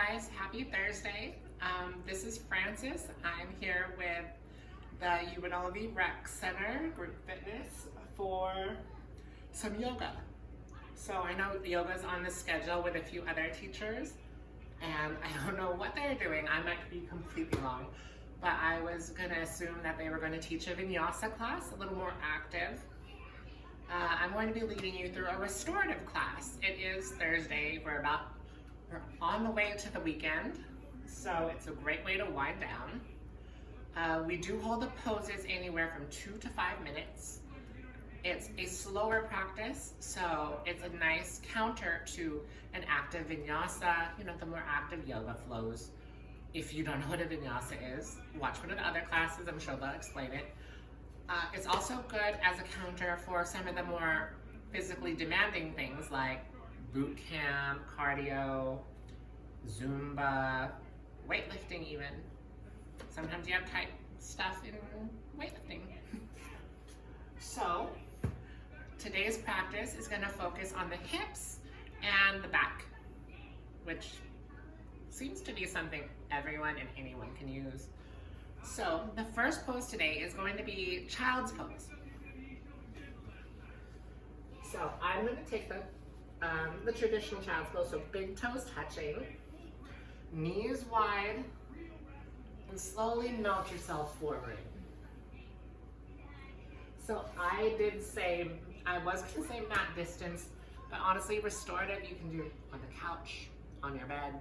guys, happy Thursday. This is Frances. I'm here with the UNLV Rec Center Group Fitness for some yoga. So I know yoga's on the schedule with a few other teachers, and I don't know what they're doing. I might be completely wrong, but I was going to assume that they were going to teach a vinyasa class, a little more active. I'm going to be leading you through a restorative class. It is Thursday. We're on the way to the weekend, so it's a great way to wind down. We do hold the poses anywhere from 2 to 5 minutes. It's a slower practice, so it's a nice counter to an active vinyasa, the more active yoga flows. If you don't know what a vinyasa is, watch one of the other classes, I'm sure they'll explain it. It's also good as a counter for some of the more physically demanding things like boot camp, cardio, Zumba, weightlifting even. Sometimes you have type stuff in weightlifting. So, today's practice is going to focus on the hips and the back, which seems to be something everyone and anyone can use. So, the first pose today is going to be child's pose. So, I'm going to take the traditional child's pose, so big toes touching, knees wide, and slowly melt yourself forward. So I was going to say mat distance, but honestly restorative you can do on the couch, on your bed,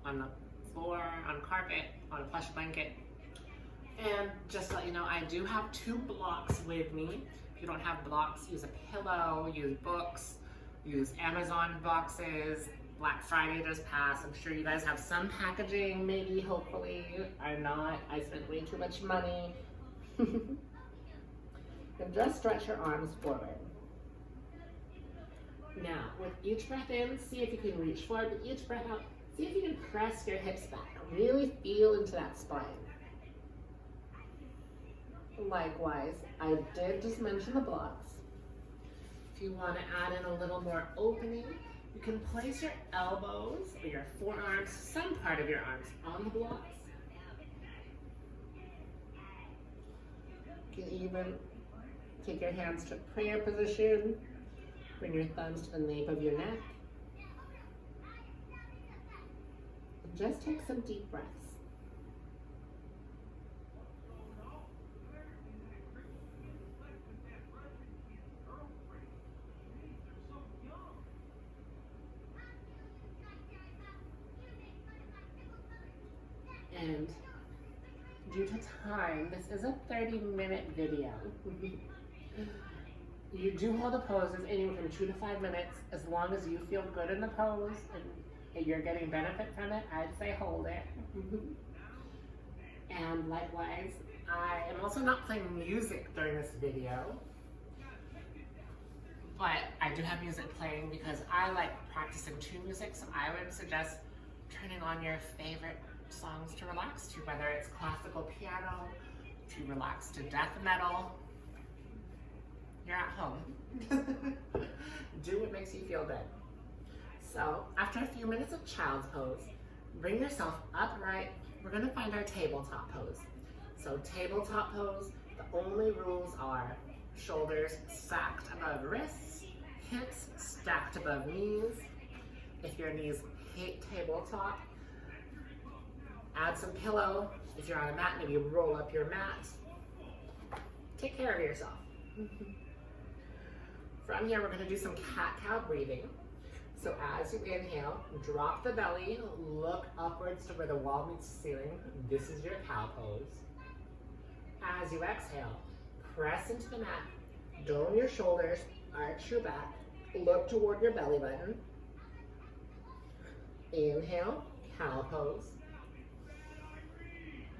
on the floor, on carpet, on a plush blanket. And just to let you know, I do have 2 blocks with me. If you don't have blocks, use a pillow, use books, use Amazon boxes. Black Friday just passed. I'm sure you guys have some packaging, maybe, hopefully. I'm not. I spent way too much money. And just stretch your arms forward. Now, with each breath in, see if you can reach forward. With each breath out, see if you can press your hips back. Really feel into that spine. Likewise, I did just mention the blocks. If you want to add in a little more opening, you can place your elbows or your forearms, some part of your arms, on the blocks. You can even take your hands to prayer position, bring your thumbs to the nape of your neck. And just take some deep breaths. And due to time, this is a 30-minute video. You do hold the poses anywhere from 2 to 5 minutes. As long as you feel good in the pose and you're getting benefit from it, I'd say hold it. And likewise, I am also not playing music during this video, but I do have music playing because I like practicing to music, so I would suggest turning on your favorite songs to relax to, whether it's classical piano, to relax to death metal. You're at home. Do what makes you feel good. So, after a few minutes of child's pose, bring yourself upright. We're going to find our tabletop pose. So, tabletop pose, the only rules are shoulders stacked above wrists, hips stacked above knees. If your knees hate tabletop, add some pillow. If you're on a mat, maybe roll up your mat. Take care of yourself. From here, we're going to do some cat-cow breathing. So as you inhale, drop the belly, look upwards to where the wall meets the ceiling. This is your cow pose. As you exhale, press into the mat, dome your shoulders, arch your back, look toward your belly button. Inhale, cow pose.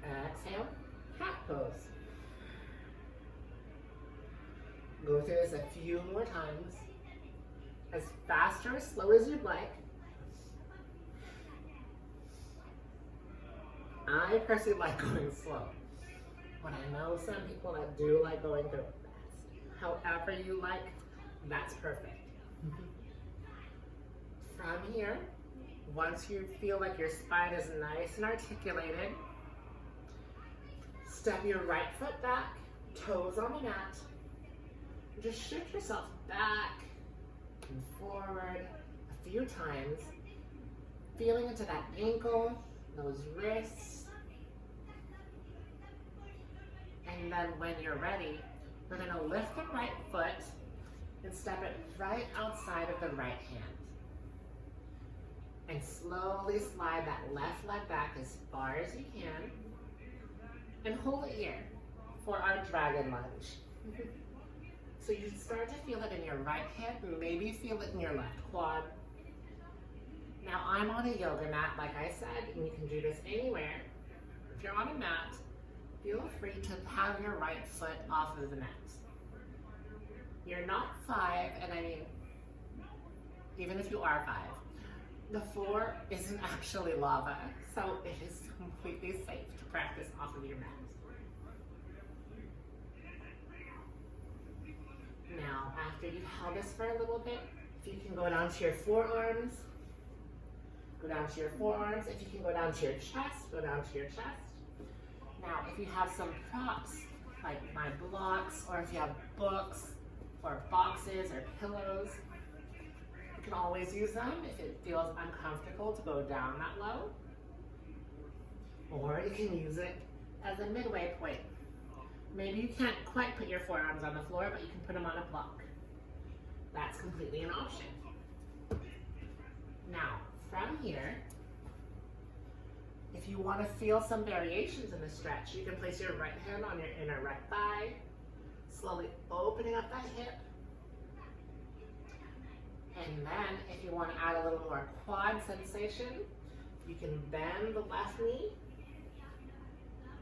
Exhale, cat pose. Go through this a few more times, as fast or as slow as you'd like. I personally like going slow, but I know some people that do like going through it fast. However you like, that's perfect. From here, Once you feel like your spine is nice and articulated, step your right foot back, toes on the mat. Just shift yourself back and forward a few times, feeling into that ankle, those wrists. And then when you're ready, we're going to lift the right foot and step it right outside of the right hand. And slowly slide that left leg back as far as you can. And hold it here for our dragon lunge. So you start to feel it in your right hip, maybe feel it in your left quad. Now I'm on a yoga mat, like I said, and you can do this anywhere. If you're on a mat, feel free to have your right foot off of the mat. You're not 5, and I mean, even if you are 5, the floor isn't actually lava, so it is completely safe to practice off of your mat. Now, after you've held this for a little bit, if you can go down to your forearms, go down to your forearms. If you can go down to your chest, go down to your chest. Now, if you have some props, like my blocks, or if you have books, or boxes, or pillows, you can always use them if it feels uncomfortable to go down that low. Or you can use it as a midway point. Maybe you can't quite put your forearms on the floor, but you can put them on a block. That's completely an option. Now, from here, if you want to feel some variations in the stretch, you can place your right hand on your inner right thigh, slowly opening up that hip. And then, if you want to add a little more quad sensation, you can bend the left knee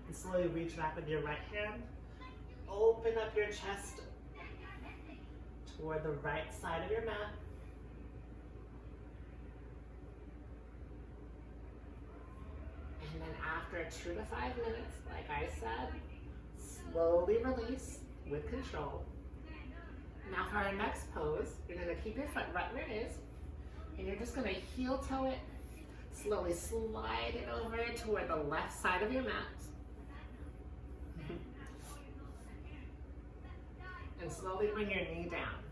and slowly reach back with your right hand. Open up your chest toward the right side of your mat. And then after 2 to 5 minutes, like I said, slowly release with control. Now for our next pose, you're going to keep your foot right where it is, and you're just going to heel toe it, slowly slide it over toward the left side of your mat. And slowly bring your knee down.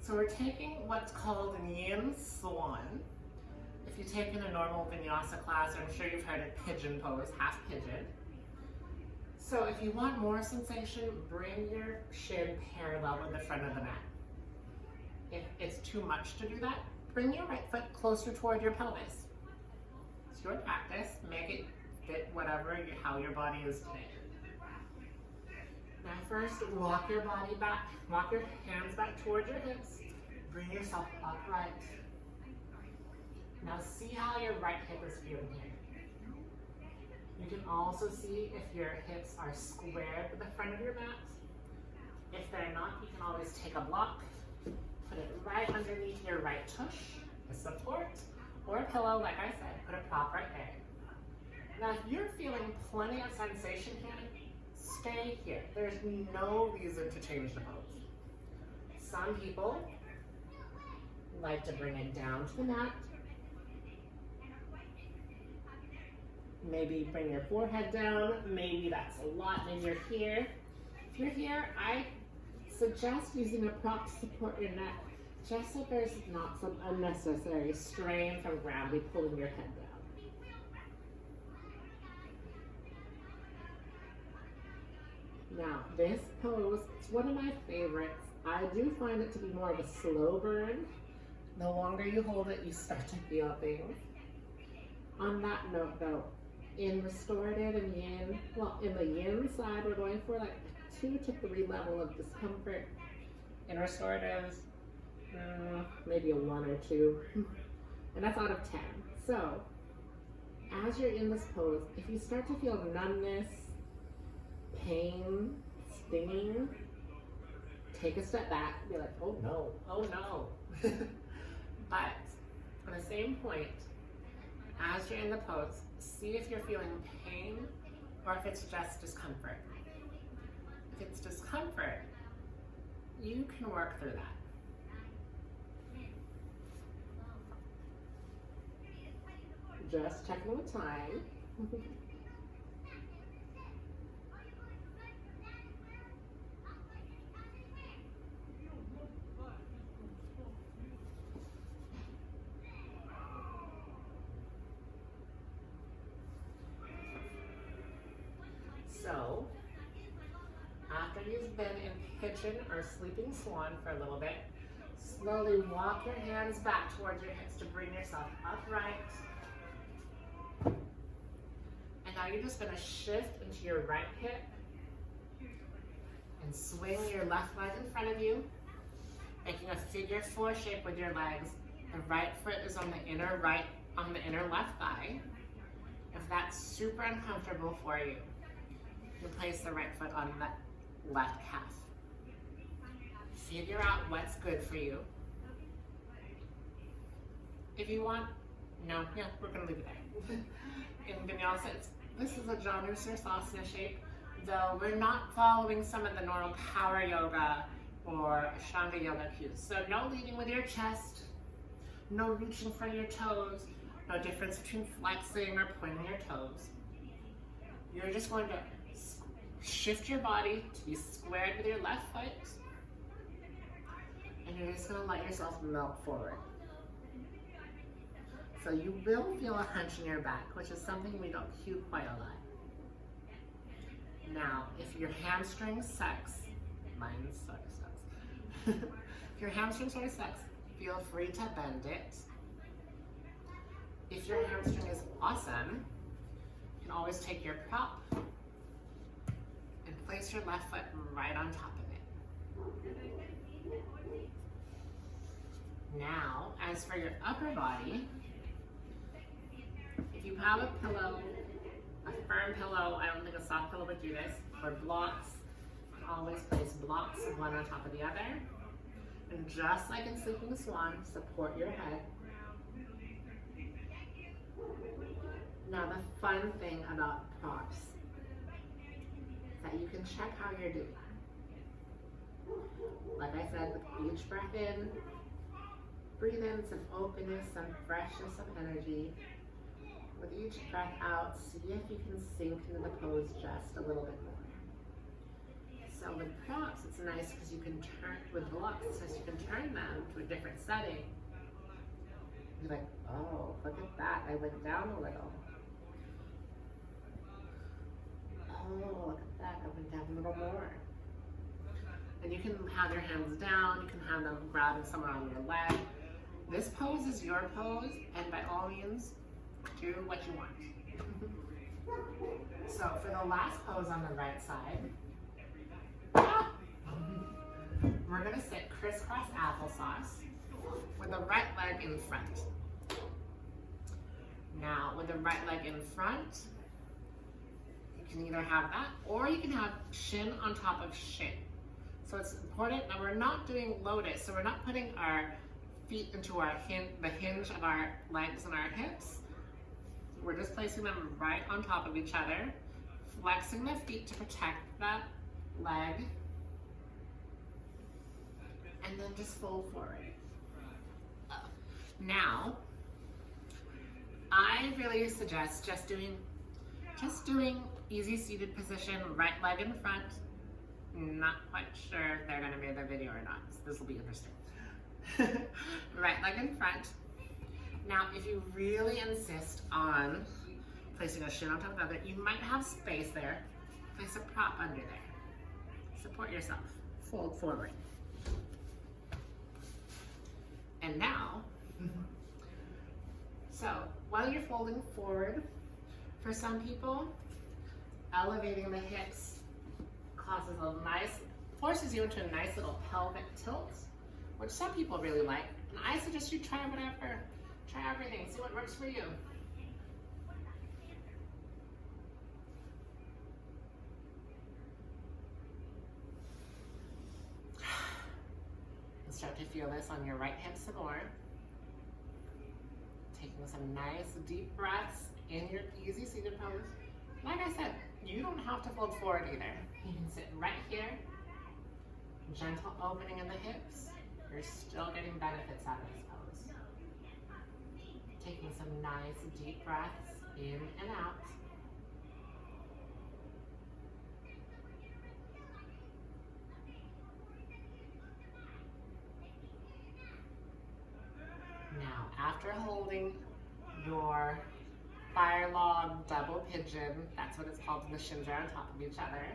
So we're taking what's called an yin swan. If you've taken a normal vinyasa class, I'm sure you've heard of pigeon pose, half pigeon. So if you want more sensation, bring your shin parallel with the front of the mat. If it's too much to do that, bring your right foot closer toward your pelvis. It's your practice. Make it fit how your body is today. Now first, walk your body back. Walk your hands back towards your hips. Bring yourself upright. Now see how your right hip is feeling here. You can also see if your hips are squared with the front of your mat. If they're not, you can always take a block, put it right underneath your right tush, a support, or a pillow, like I said, put a prop right there. Now if you're feeling plenty of sensation here, stay here. There's no reason to change the pose. Some people like to bring it down to the mat. Maybe bring your forehead down. Maybe that's a lot. Maybe you're here. If you're here, I suggest using a prop to support your neck, just so there's not some unnecessary strain from gravity pulling your head down. Now, this pose, it's one of my favorites. I do find it to be more of a slow burn. The longer you hold it, you start to feel things. On that note though, in restorative and yin, well, in the yin side, we're going for like 2 to 3 level of discomfort. In restorative, maybe a 1 or 2. And that's out of 10. So, as you're in this pose, if you start to feel numbness, pain, stinging, take a step back and be like, oh no, oh no. But on the same point, as you're in the pose, see if you're feeling pain or if it's just discomfort. If it's discomfort, you can work through that. Just checking the time. So, after you've been in pigeon or sleeping swan for a little bit, slowly walk your hands back towards your hips to bring yourself upright. And now you're just going to shift into your right hip and swing your left leg in front of you, making a figure 4 shape with your legs. The right foot is on the inner left thigh. If that's super uncomfortable for you, you place the right foot on the left calf. Figure out what's good for you. If you want, no, yeah, we're gonna leave it there. In Vinyasa, this is a Janusasana shape, though we're not following some of the normal power yoga or Ashtanga yoga cues. So no leading with your chest, no reaching for your toes, no difference between flexing or pointing your toes. You're just going to shift your body to be squared with your left foot, and you're just going to let yourself melt forward. So you will feel a hunch in your back, which is something we don't cue quite a lot. Now, if your hamstring sucks, mine sort of sucks. If your hamstring sort of sucks, feel free to bend it. If your hamstring is awesome, you can always take your prop and place your left foot right on top of it. Now, as for your upper body, if you have a pillow, a firm pillow, I don't think a soft pillow would do this, or blocks, you can always place blocks one on top of the other. And just like in Sleeping Swan, support your head. Now the fun thing about props is that you can check how you're doing. Like I said, with each breath in, breathe in some openness, some freshness, some energy. With each breath out, see if you can sink into the pose just a little bit more. So with props, it's nice because you can turn, with blocks, it's nice you can turn them to a different setting. You're like, oh, look at that, I went down a little. Oh, look at that, I went down a little more. And you can have your hands down, you can have them grabbing somewhere on your leg. This pose is your pose, and by all means, do what you want. So for the last pose on the right side, we're gonna sit crisscross applesauce with the right leg in front. Now with the right leg in front, you can either have that or you can have shin on top of shin. So it's important that we're not doing lotus, so we're not putting our feet into the hinge of our legs and our hips. We're just placing them right on top of each other, flexing the feet to protect that leg, and then just fold forward. Now, I really suggest just doing easy seated position, right leg in front. Not quite sure if they're going to make the video or not, so this will be interesting. Right leg in front. Now, if you really insist on placing a shin on top of the other, you might have space there. Place a prop under there. Support yourself. Fold forward. And now, so while you're folding forward, for some people, elevating the hips forces you into a nice little pelvic tilt, which some people really like. And I suggest you try whatever. Try everything, see what works for you. And start to feel this on your right hip some more. Taking some nice deep breaths in your easy seated pose. Like I said, you don't have to fold forward either. You can sit right here, gentle opening in the hips. You're still getting benefits out of this pose. Taking some nice deep breaths in and out. Now, after holding your fire log double pigeon, that's what it's called, the shins are on top of each other,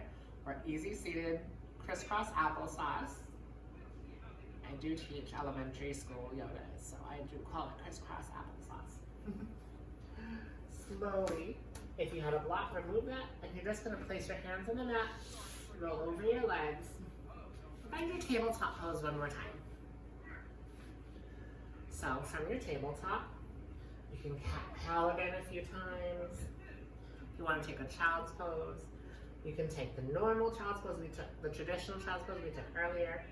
or easy seated crisscross applesauce. I do teach elementary school yoga, so I do call it crisscross applesauce. Slowly, if you had a block, remove that, and you're just going to place your hands on the mat, roll over your legs, find your tabletop pose one more time. So from your tabletop, you can cow again a few times. If you want to take a child's pose, you can take the normal child's pose we took, the traditional child's pose we took earlier.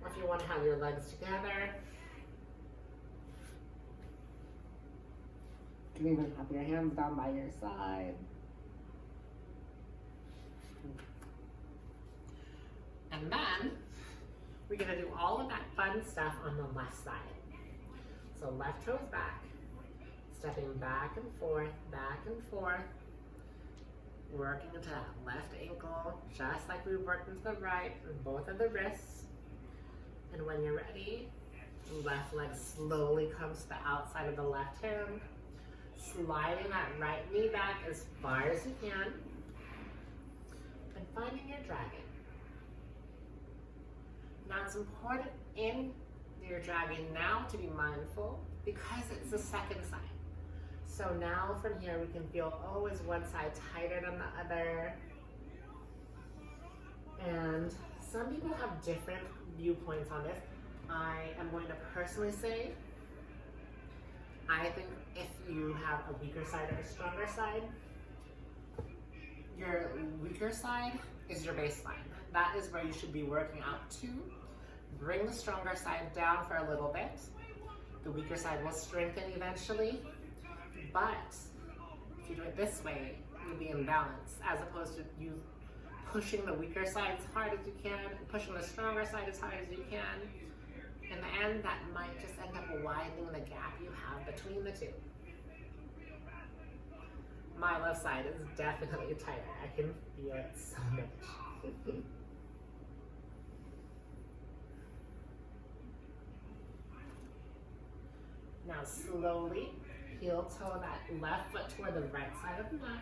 Or if you want to have your legs together, you can even have your hands down by your side. And then we're going to do all of that fun stuff on the left side. So left toes back, stepping back and forth, working into that left ankle, just like we worked into the right, and both of the wrists. And when you're ready, left leg slowly comes to the outside of the left hand, sliding that right knee back as far as you can, and finding your dragon. Now it's important in your dragon now to be mindful because it's the second side. So now from here we can feel, oh, is one side tighter than the other? And some people have different viewpoints on this. I am going to personally say, I think if you have a weaker side or a stronger side, your weaker side is your baseline. That is where you should be working out to. Bring the stronger side down for a little bit. The weaker side will strengthen eventually, but if you do it this way, you'll be in balance, as opposed to you pushing the weaker side as hard as you can, pushing the stronger side as hard as you can. In the end, that might just end up widening the gap you have between the two. My left side is definitely tighter. I can feel it so much. Now slowly heel toe that left foot toward the right side of the mat.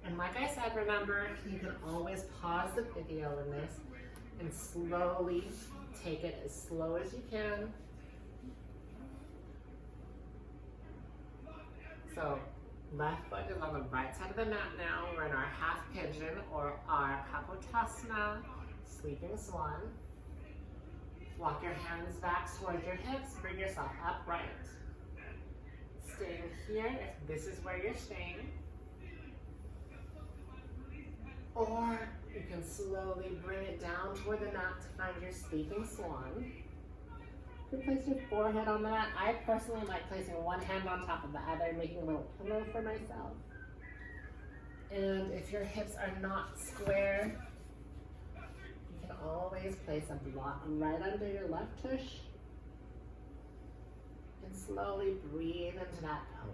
And like I said, remember, you can always pause the video in this and slowly take it as slow as you can. So left foot is on the right side of the mat now. We're in our half pigeon or our kapotasana, sleeping swan. Walk your hands back towards your hips, bring yourself upright. Staying here if this is where you're staying. Or you can slowly bring it down toward the mat to find your sleeping swan. You can place your forehead on the mat. I personally like placing one hand on top of the other, making a little pillow for myself. And if your hips are not square, you can always place a block right under your left tush. And slowly breathe into that pose.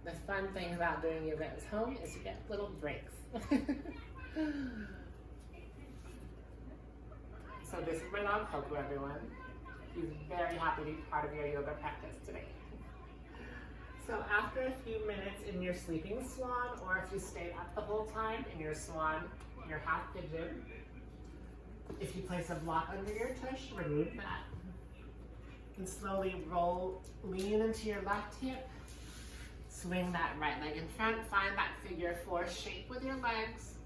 The fun thing about doing yoga at home is you get little breaks. So this is my dog Coco, everyone. He's very happy to be part of your yoga practice today. So after a few minutes in your sleeping swan, or if you stayed up the whole time in your swan, your half pigeon, if you place a block under your tush, remove that. You can slowly lean into your left hip. Swing that right leg in front, find that figure four shape with your legs.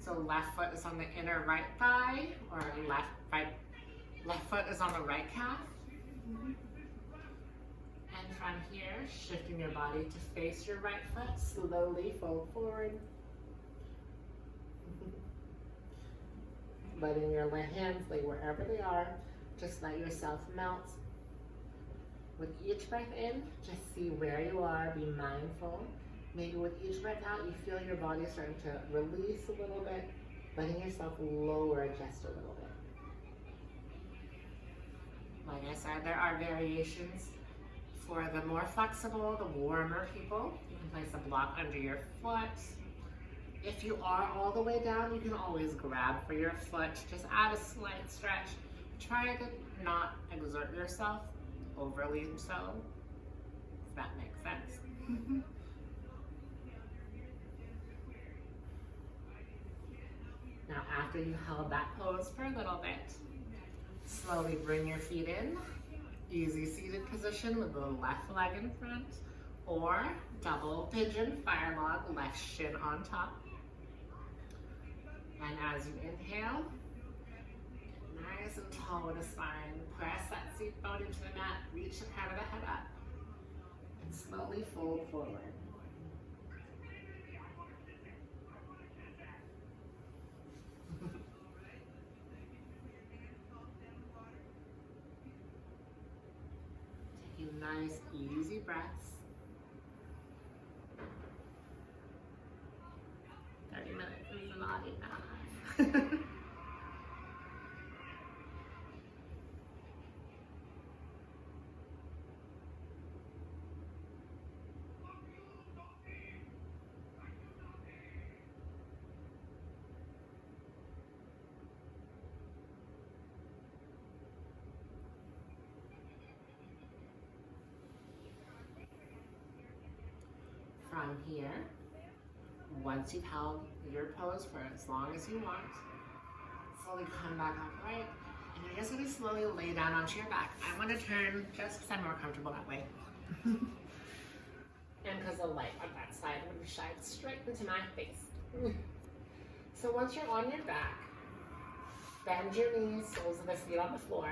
So left foot is on the inner right thigh, or left foot is on the right calf. And from here, shifting your body to face your right foot, slowly fold forward. Letting your hands lay wherever they are, just let yourself melt. With each breath in, just see where you are, be mindful. Maybe with each breath out, you feel your body starting to release a little bit, letting yourself lower just a little bit. Like I said, there are variations. For the more flexible, the warmer people, you can place a block under your foot. If you are all the way down, you can always grab for your foot. Just add a slight stretch. Try to not exert yourself overly so, if that makes sense. Now after you held that pose for a little bit, slowly bring your feet in. Easy seated position with the left leg in front, or double pigeon, fire log, left shin on top. And as you inhale, nice and tall with the spine, press that seat bone into the mat, reach the crown of the head up, and slowly fold forward. Taking nice, easy breaths. 30 minutes is not enough. From here, once you've held your pose for as long as you want, slowly come back upright, and you're just going to slowly lay down onto your back. I want to turn just because I'm more comfortable that way. And because the light on that side would shine straight into my face. So once you're on your back, bend your knees, soles of the feet on the floor.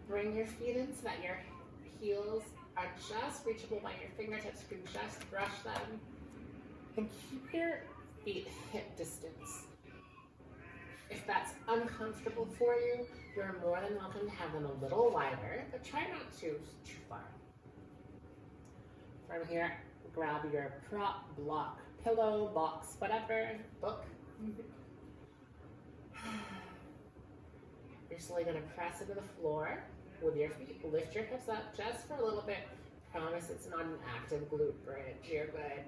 Bring your feet in so that your heels are just reachable by your fingertips. You can just brush them. And keep your feet hip distance. If that's uncomfortable for you, you're more than welcome to have them a little wider, but try not too far. From here, grab your prop, block, pillow, box, whatever, book. You're slowly going to press into the floor with your feet. Lift your hips up just for a little bit. Promise it's not an active glute bridge. You're good.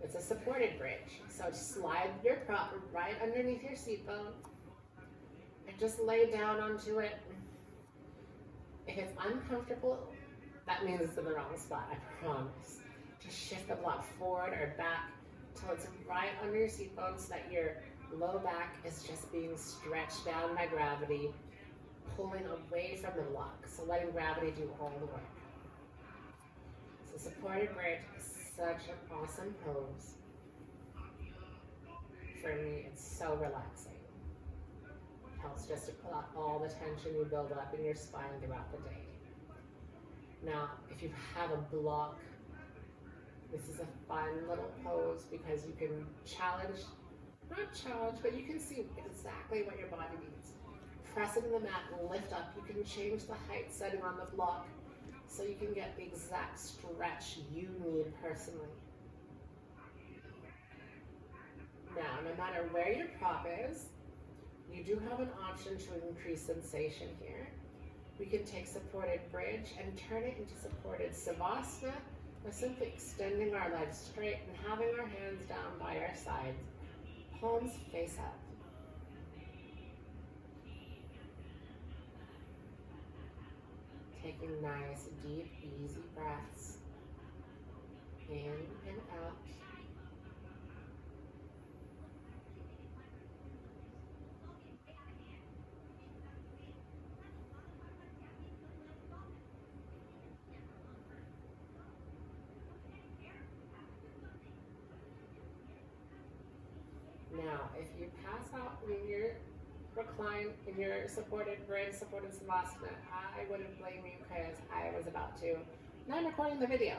It's a supported bridge. So slide your prop right underneath your seat bone and just lay down onto it. If it's uncomfortable, that means it's in the wrong spot, I promise. Just shift the block forward or back till it's right under your seat bone so that your low back is just being stretched down by gravity, pulling away from the block. So letting gravity do all the work. So supported bridge is such an awesome pose. For me, it's so relaxing. It helps just to pull out all the tension you build up in your spine throughout the day. Now, if you have a block, this is a fun little pose because you can not challenge, but you can see exactly what your body needs. Press into the mat and lift up. You can change the height setting on the block so you can get the exact stretch you need personally. Now, no matter where your prop is, you do have an option to increase sensation here. We can take supported bridge and turn it into supported Savasana by simply extending our legs straight and having our hands down by our sides, palms face up. Taking nice, deep, easy breaths in and out. Now, if you pass out in your recline, in your supported bridge, supported Savasana, I wouldn't blame you because I was about to. Now I'm recording the video.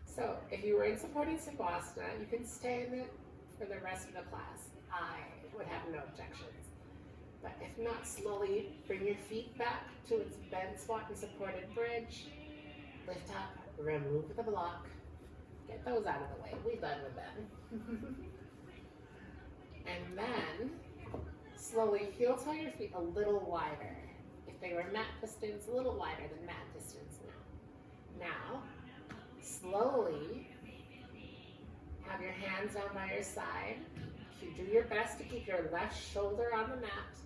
So if you were in supported Savasana, you can stay in it for the rest of the class. I would have no objections. But if not, slowly bring your feet back to its bent squat and supported bridge. Lift up, remove the block. Get those out of the way. We're done with them. And then slowly heel toe your feet a little wider. If they were mat distance, a little wider than mat distance now. Now, slowly have your hands down by your side. You do your best to keep your left shoulder on the mat.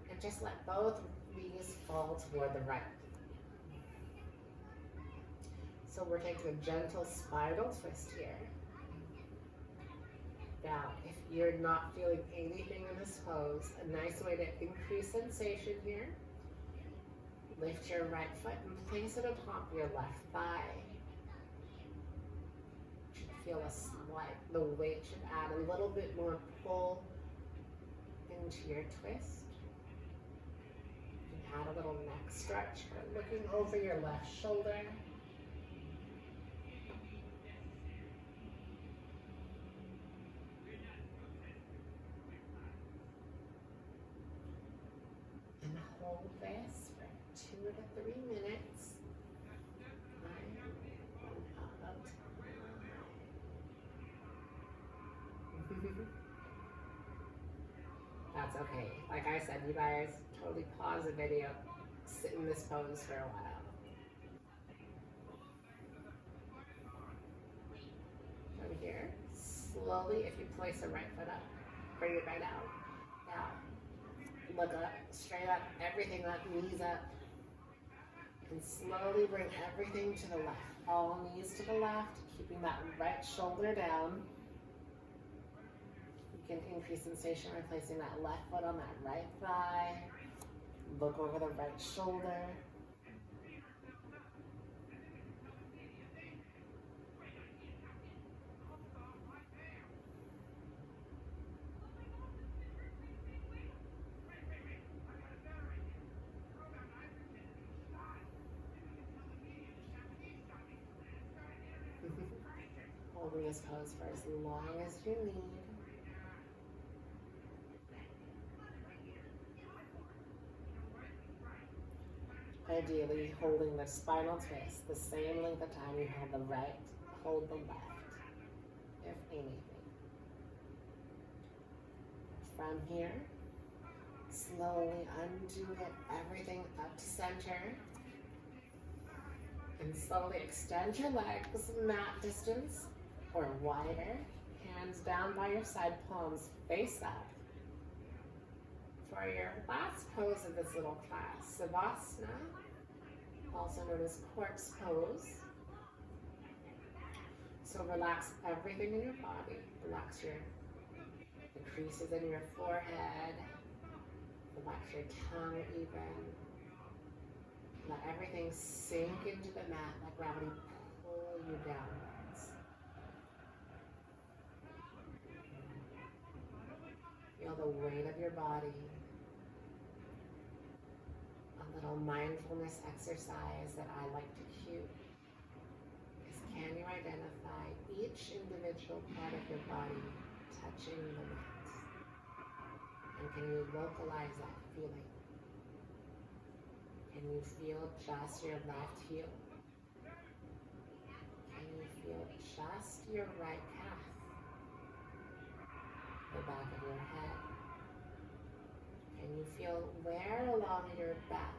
And just let both knees fall toward the right. So we're taking a gentle spinal twist here. Now, if you're not feeling anything in this pose, a nice way to increase sensation here, lift your right foot and place it on top of your left thigh. You should feel a slight, the weight should add a little bit more pull into your twist. Add a little neck stretch, looking over your left shoulder. And hold this for 2 to 3 minutes. That's okay. Like I said, you guys, totally pause the video, sit in this pose for a while. From here, slowly, if you place the right foot up, bring it right out. Now, look up, straight up, everything up, knees up. And slowly bring everything to the left. All knees to the left, keeping that right shoulder down. You can increase sensation by placing that left foot on that right thigh. Look over the right shoulder. Holding this pose for as long as you need. Ideally, holding the spinal twist the same length of time you hold the right, hold the left, if anything. From here, slowly undo it, everything up to center. And slowly extend your legs, mat distance or wider. Hands down by your side, palms face up. For your last pose of this little class, Savasana, also known as corpse pose. So relax everything in your body. Relax the creases in your forehead. Relax your tongue even. Let everything sink into the mat, let gravity pull you downwards. Feel the weight of your body. A little mindfulness exercise that I like to cue is, can you identify each individual part of your body touching the mat? And can you localize that feeling? Can you feel just your left heel? Can you feel just your right calf? The back of your head? Can you feel where along your back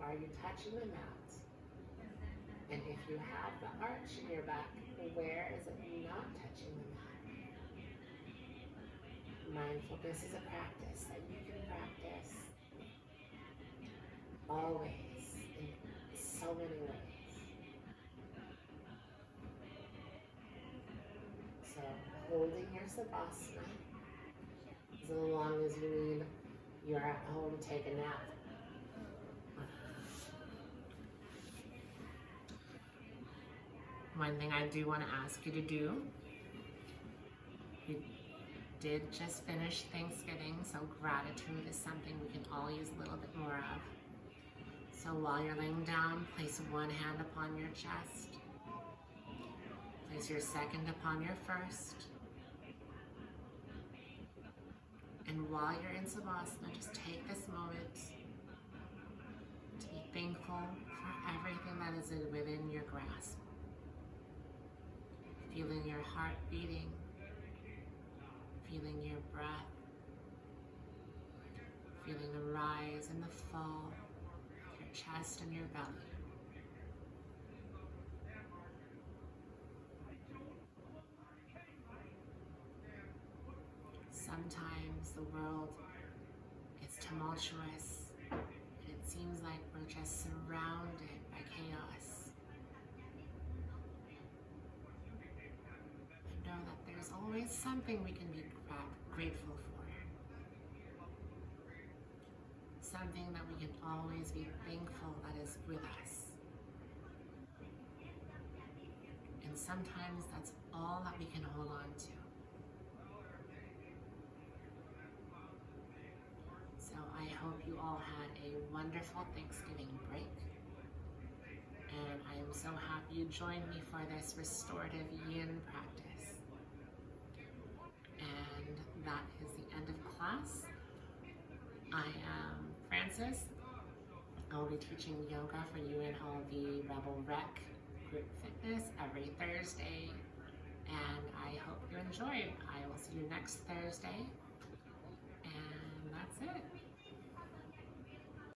are you touching the mat? And if you have the arch in your back, where is it not touching the mat? Mindfulness is a practice that you can practice always, in so many ways. So, holding your Savasana as long as you need. You're at home, take a nap. One thing I do want to ask you to do, did just finish Thanksgiving, so gratitude is something we can all use a little bit more of. So while you're laying down, place one hand upon your chest. Place your second upon your first. And while you're in Savasana, just take this moment to be thankful for everything that is within your grasp. Feeling your heart beating, feeling your breath, feeling the rise and the fall of your chest and your belly. Sometimes the world is tumultuous and it seems like we're just surrounded by chaos. But know that there's always something we can be grateful for. Something that we can always be thankful that is with us. And sometimes that's all that we can hold on to. So I hope you all had a wonderful Thanksgiving break. And I am so happy you joined me for this restorative yin practice. And that is the end of class. I am Frances. I will be teaching yoga for UNLV Rebel Rec Group Fitness every Thursday. And I hope you enjoyed. I will see you next Thursday. And that's it.